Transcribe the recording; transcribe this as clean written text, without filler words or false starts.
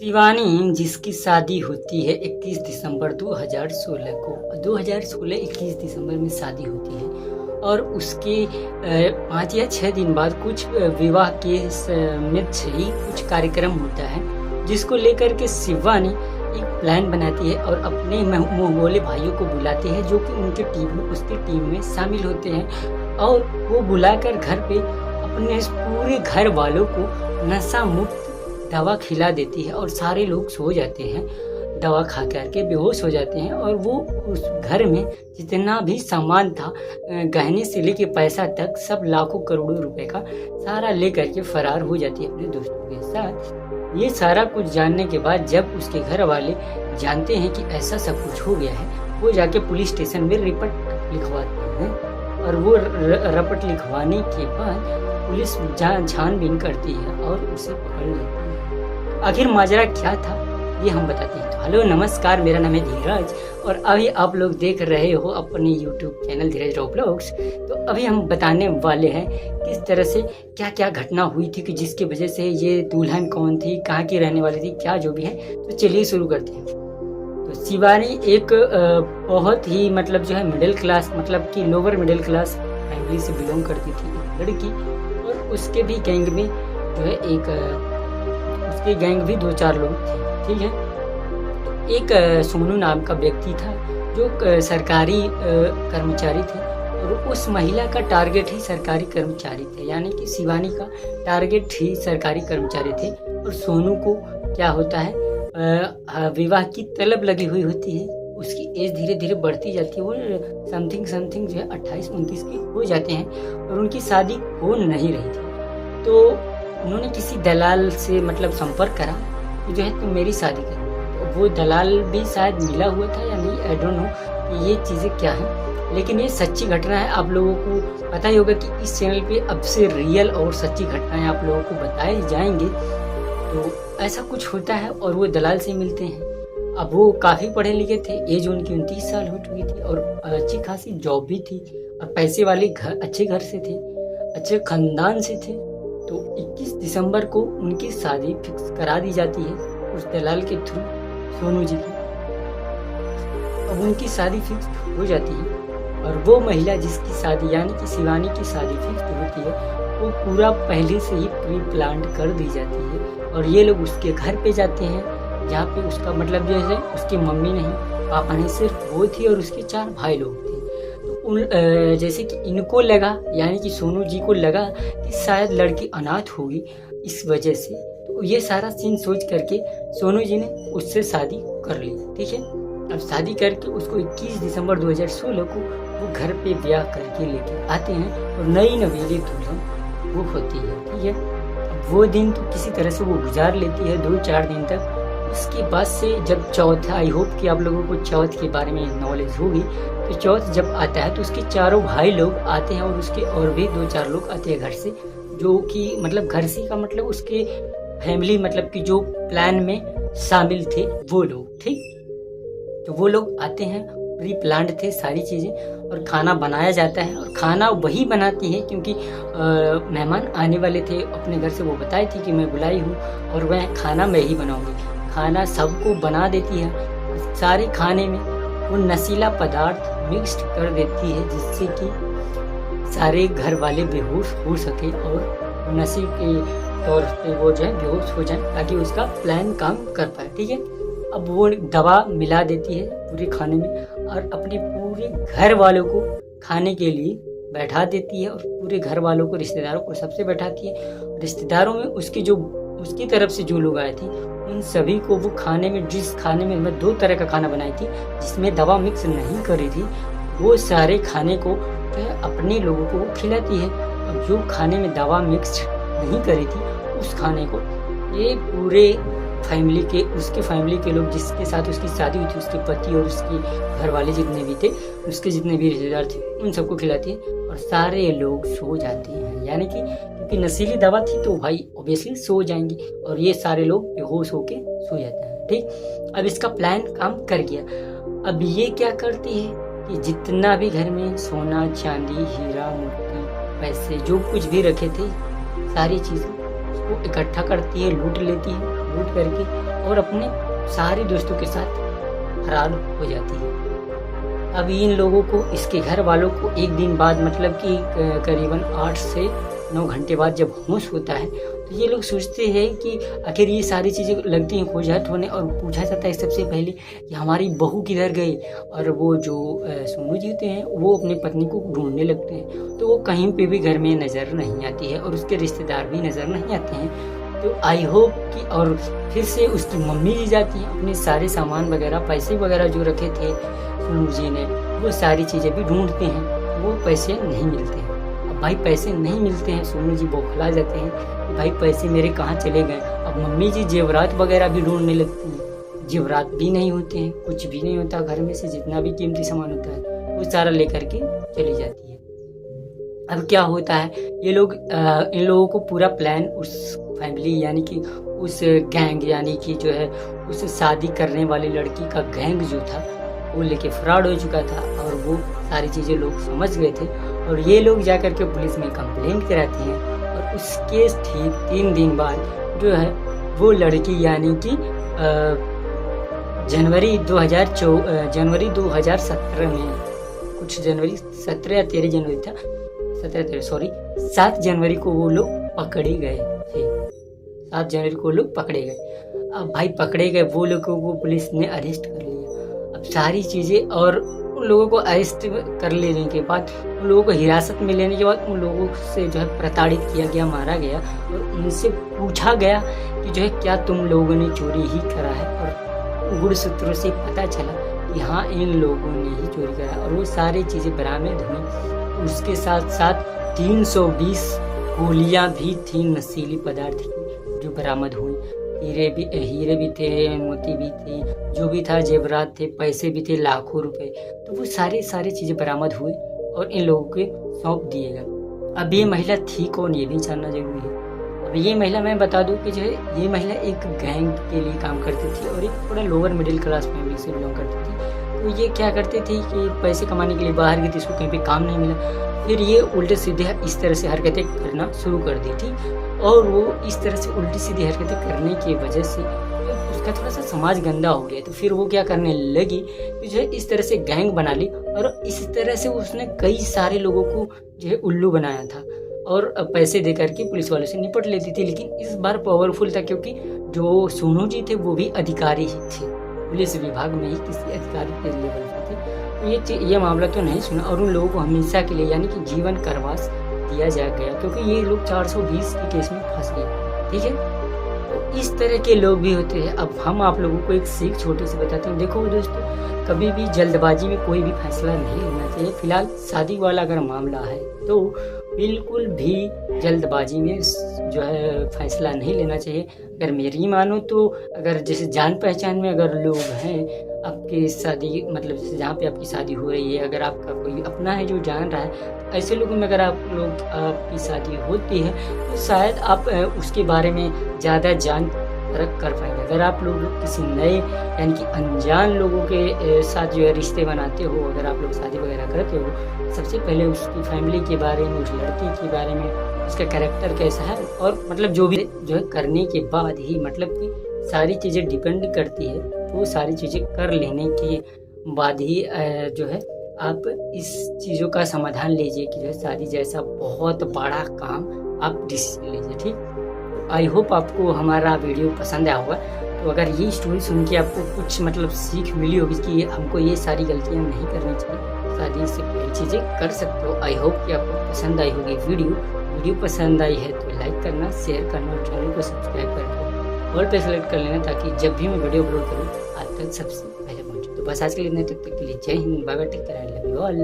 शिवानी जिसकी शादी होती है 21 दिसंबर 2016 को 2016 21 दिसंबर में शादी होती है और उसके 5 या 6 दिन बाद कुछ विवाह के समित से ही कुछ कार्यक्रम होता है जिसको लेकर के शिवानी एक प्लान बनाती है और अपने मोहल्ले भाइयों को बुलाती है जो कि उसकी टीम में शामिल होते हैं और वो बुलाकर घर पे अपने पूरे घर वालों को नशा मुक्त दवा खिला देती है और सारे लोग सो जाते हैं, दवा खा करके बेहोश हो जाते हैं और वो उस घर में जितना भी सामान था गहने से लेके पैसा तक सब लाखों करोड़ों रुपए का सारा ले करके फरार हो जाती है अपने दोस्तों के साथ। ये सारा कुछ जानने के बाद जब उसके घर वाले जानते हैं कि ऐसा सब कुछ हो गया है, वो जाके पुलिस स्टेशन में रिपोर्ट लिखवाते हैं और वो रिपोर्ट लिखवाने के बाद पुलिस छानबीन करती है और उसे पकड़ लेती है। आखिर माजरा क्या था ये हम बताते हैं। तो हेलो नमस्कार, मेरा नाम है धीरज और अभी आप लोग देख रहे हो अपने यूट्यूब चैनल धीरज राव ब्लॉग्स। तो अभी हम बताने वाले हैं किस तरह से क्या क्या घटना हुई थी कि जिसकी वजह से ये दुल्हन कौन थी, कहाँ की रहने वाली थी, क्या जो भी है। तो चलिए शुरू करते हैं। तो शिवानी एक बहुत ही मतलब जो है मिडिल क्लास मतलब कि लोअर मिडिल क्लास फैमिली से बिलोंग करती थी एक लड़की और उसके भी गैंग में जो है उसके गैंग भी 2-4 लोग थे, ठीक है। तो एक सोनू नाम का व्यक्ति था जो सरकारी कर्मचारी थे और उस महिला का टारगेट ही सरकारी कर्मचारी थे, यानी कि शिवानी का टारगेट ही सरकारी कर्मचारी थे। और सोनू को क्या होता है विवाह की तलब लगी हुई होती है, उसकी एज धीरे धीरे बढ़ती जाती है, वो समथिंग जो है 28-29 के हो जाते हैं और उनकी शादी हो नहीं रही थी। तो उन्होंने किसी दलाल से मतलब संपर्क करा कि जो है तुम मेरी शादी करो। तो वो दलाल भी शायद मिला हुआ था या नहीं, आई डोंट नो कि ये चीज़ें क्या हैं, लेकिन ये सच्ची घटना है। आप लोगों को पता ही होगा कि इस चैनल पे अब से रियल और सच्ची घटनाएं आप लोगों को बताए जाएंगे। तो ऐसा कुछ होता है और वो दलाल से मिलते हैं। अब वो काफ़ी पढ़े लिखे थे, एज उनकी 29 साल हो चुकी थी और अच्छी खासी जॉब भी थी और पैसे वाले अच्छे घर से थे, अच्छे खानदान से थे। तो 21 दिसंबर को उनकी शादी फिक्स करा दी जाती है उस दलाल के थ्रू सोनू जी की। अब उनकी शादी फिक्स हो जाती है और वो महिला जिसकी शादी यानी कि शिवानी की शादी फिक्स होती है वो पूरा पहले से ही प्री प्लान कर दी जाती है और ये लोग उसके घर पे जाते हैं जहाँ पे उसका मतलब जो है उसकी मम्मी नहीं पापा नहीं, सिर्फ वो थी और उसके 4 भाई लोग थे। तो जैसे कि इनको लगा यानी कि सोनू जी को लगा कि शायद लड़की अनाथ होगी इस वजह से, तो ये सारा सीन सोच करके सोनू जी ने उससे शादी कर ली, ठीक है। अब शादी करके उसको 21 दिसंबर 2016 को वो घर पे ब्याह करके लेके आते हैं और नई नवेली दुल्हन वो होती है, ठीक है। अब वो दिन तो किसी तरह से वो गुजार लेती है 2-4 दिन तक। उसके बाद से जब चौथ, आई होप कि आप लोगों को चौथ के बारे में नॉलेज होगी, तो चौथ जब आता है तो उसके 4 भाई लोग आते हैं और उसके और भी 2-4 लोग आते हैं घर से, जो कि मतलब घर से का मतलब उसके फैमिली मतलब कि जो प्लान में शामिल थे वो लोग, ठीक। तो वो लोग आते हैं, प्री प्लान्ड थे सारी चीज़ें और खाना बनाया जाता है और खाना वही बनाती है क्योंकि मेहमान आने वाले थे अपने घर से, वो बताई थी कि मैं बुलाई हूँ और वह खाना मैं ही बनाऊँगी। खाना सबको बना देती है, सारे खाने में वो नशीला पदार्थ मिक्स्ड कर देती है जिससे कि सारे घर वाले बेहोश हो सके और नशे के तौर पे वो जो है बेहोश हो जाए ताकि उसका प्लान काम कर पाए, ठीक है। अब वो दवा मिला देती है पूरे खाने में और अपने पूरे घर वालों को खाने के लिए बैठा देती है और पूरे घर वालों को, रिश्तेदारों को सबसे बैठाती है। रिश्तेदारों में उसकी तरफ से जो लोग आए थे उन सभी को वो खाने में, जिस खाने में मैं 2 तरह का खाना बनाई थी जिसमें दवा मिक्स नहीं करी थी, वो सारे खाने को अपने लोगों को खिलाती है और जो खाने में दवा मिक्स नहीं करी थी उस खाने को ये पूरे फैमिली के, उसके फैमिली के लोग जिसके साथ उसकी शादी हुई थी, उसके पति और उसके घर वाले जितने भी थे, उसके जितने भी रिश्तेदार थे, उन सबको खिलाती है और सारे लोग सो जाते हैं। यानी कि क्योंकि नशीली दवा थी तो भाई ऑब्वियसली सो जाएंगे और ये सारे लोग बेहोश होके सो जाते हैं, ठीक। अब इसका प्लान काम कर गया। अब ये क्या करती है कि जितना भी घर में सोना चांदी हीरा मोती पैसे जो कुछ भी रखे थे सारी चीज़ें उसको इकट्ठा करती है, लूट लेती है लूट करके और अपने सारे दोस्तों के साथ फरार हो जाती है। अब इन लोगों को, इसके घर वालों को एक दिन बाद मतलब कि करीबन 8 से 9 घंटे बाद जब होश होता है तो ये लोग सोचते हैं कि आखिर ये सारी चीज़ें लगती हैं खोजाहट होने, और पूछा जाता है सबसे पहले कि हमारी बहू किधर गई। और वो जो सोनू जी होते हैं वो अपनी पत्नी को ढूंढने लगते हैं, तो वो कहीं पे भी घर में नज़र नहीं आती है और उसके रिश्तेदार भी नज़र नहीं आते हैं। तो आई होप कि, और फिर से उसकी मम्मी जी जाती हैं, अपने सारे सामान वगैरह, पैसे वगैरह जो रखे थे सोनू जी ने, वो सारी चीज़ें भी ढूंढते हैं, वो पैसे नहीं मिलते हैं। अब भाई पैसे नहीं मिलते हैं, सोनू जी बौखला जाते हैं कि भाई पैसे मेरे कहाँ चले गए। अब मम्मी जी जेवरात वगैरह भी ढूंढने लगती हैं, जेवरात भी नहीं होते हैं, कुछ भी नहीं होता घर में से, जितना भी कीमती सामान होता है वो सारा लेकर के चली जाती है। अब क्या होता है, ये लोग इन लोगों को पूरा प्लान, उस फैमिली यानी कि उस गैंग यानी कि जो है उस शादी करने वाली लड़की का गैंग जो था वो लेके फ्रॉड हो चुका था, और वो सारी चीज़ें लोग समझ गए थे। और ये लोग जाकर के पुलिस में कंप्लेंट कराते हैं, और उसके ठीक 3 दिन बाद जो है वो लड़की यानी कि जनवरी 2017 में, कुछ जनवरी 17 या 13 जनवरी था, 7 जनवरी को वो लोग पकड़े गए थे। 7 जनवरी को लोग पकड़े गए। अब भाई पकड़े गए वो लोगों को पुलिस ने अरेस्ट कर लिया। अब सारी चीज़ें, और उन लोगों को अरेस्ट कर लेने के बाद, उन लोगों को हिरासत में लेने के बाद उन लोगों से जो है प्रताड़ित किया गया, मारा गया, और उनसे पूछा गया कि जो है क्या तुम लोगों ने चोरी ही करा है। और गुणसूत्रों से पता चला कि हाँ इन लोगों ने ही चोरी करा, और वो सारी चीज़ें बरामद हुई। उसके साथ साथ 320 गोलियाँ भी थी नशीली पदार्थ की जो बरामद हुई। हीरे भी थे, मोती भी थे, जो भी था, जेवरात थे, पैसे भी थे, लाखों रुपए। तो वो सारी चीज़ें बरामद हुई और इन लोगों के सौंप दिए गए। अब ये महिला थी कौन, ये भी जानना जरूरी है। अब ये महिला, मैं बता दूं कि जो है ये महिला एक गैंग के लिए काम करती थी और एक थोड़ा लोअर मिडिल क्लास फैमिली से बिलोंग करती थी। तो ये क्या करती थी कि पैसे कमाने के लिए बाहर गई थी, इसको कहीं पे काम नहीं मिला, फिर ये उल्टे सीधे इस तरह से हरकतें करना शुरू कर दी थी। और वो इस तरह से उल्टी सीधी हरकतें करने की वजह से उसका थोड़ा सा समाज गंदा हो गया। तो फिर वो क्या करने लगी कि जो है इस तरह से गैंग बना ली, और इस तरह से उसने कई सारे लोगों को जो है उल्लू बनाया था, और पैसे दे करके पुलिस वालों से निपट लेती थी। लेकिन इस बार पावरफुल था, क्योंकि जो सोनू जी थे वो भी अधिकारी ही थे, पुलिस विभाग में ही किसी अधिकारी के लेवल पे थे। तो ये मामला तो नहीं सुना, और उन लोगों को हमेशा के लिए यानी कि जीवन कारावास दिया जा गया, क्योंकि ये लोग 420 के केस में फंस गए। ठीक है, तो इस तरह के लोग भी होते हैं। अब हम आप लोगों को एक सीख छोटी सी बताते हैं। देखो दोस्तों, कभी भी जल्दबाजी में कोई भी फैसला नहीं लेना चाहिए। फिलहाल शादी वाला अगर मामला है तो बिल्कुल भी जल्दबाजी में जो है फैसला नहीं लेना चाहिए। अगर मेरी मानो तो, अगर जैसे जान पहचान में अगर लोग हैं आपकी शादी, मतलब जैसे जहाँ पे आपकी शादी हो रही है, अगर आपका कोई अपना है जो जान रहा है, ऐसे लोगों में अगर आपकी शादी होती है तो शायद आप उसके बारे में ज़्यादा जान परख कर पाएंगे। अगर आप लोग किसी नए यानी कि अनजान लोगों के साथ जो है रिश्ते बनाते हो, अगर आप लोग शादी वगैरह करते हो, सबसे पहले उसकी फैमिली के बारे में, उस लड़की के बारे में, उसका कैरेक्टर कैसा है, और मतलब जो भी जो है करने के बाद ही, मतलब कि सारी चीज़ें डिपेंड करती है, तो वो सारी चीज़ें कर लेने के बाद ही जो है आप इस चीज़ों का समाधान लीजिए कि जो है शादी जैसा बहुत बड़ा काम आप डिसीजन लीजिए। ठीक, आई होप आपको हमारा वीडियो पसंद आया होगा। तो अगर ये स्टोरी सुन के आपको कुछ मतलब सीख मिली होगी कि हमको ये सारी गलतियाँ नहीं करनी चाहिए, शादी से पहले चीज़ें कर सकते हो। आई होप कि आपको पसंद आई होगी वीडियो पसंद आई है तो लाइक करना, शेयर करना और चैनल को सब्सक्राइब करके ऑल पे सेलेक्ट कर लेना, ताकि जब भी मैं वीडियो अपलोड करूँ आप तक सबसे पहले पहुँचे। तो बस आज के लिए इतना, तब तक के लिए जय हिंद, bye bye, take care, I love you all.